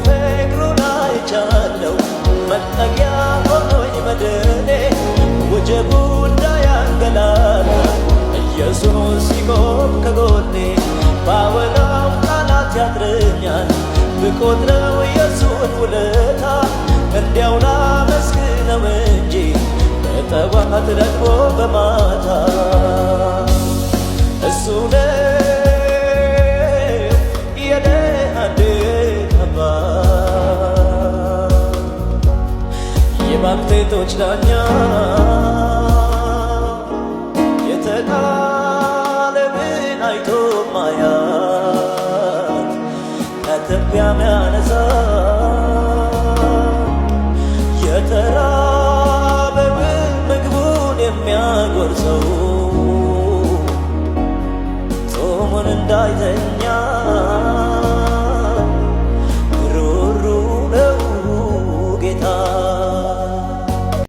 ፍቅሩን አይቻለው መጠጊያ ሆኖኝ መድኔ ወጀቡ እንዳያንገላታኝ ኢየሱስ ሲቆም ከጎኔ ባወራው ቃላት ያጥረኛል ብቆጥረው የሱን ውለታ እንዲያው ላመስግነው እንጂ በጠዋት ደግሞ በማታ እሱ ነው የኔ አንድ አባት የባልቴቶች ዳኛ የተጣለብን አይቶ ማያት ከትቢያ ሚያነሳ የተራበውን ምግቡን የሚያጎርሰው ጾሙን እንዳይተኛ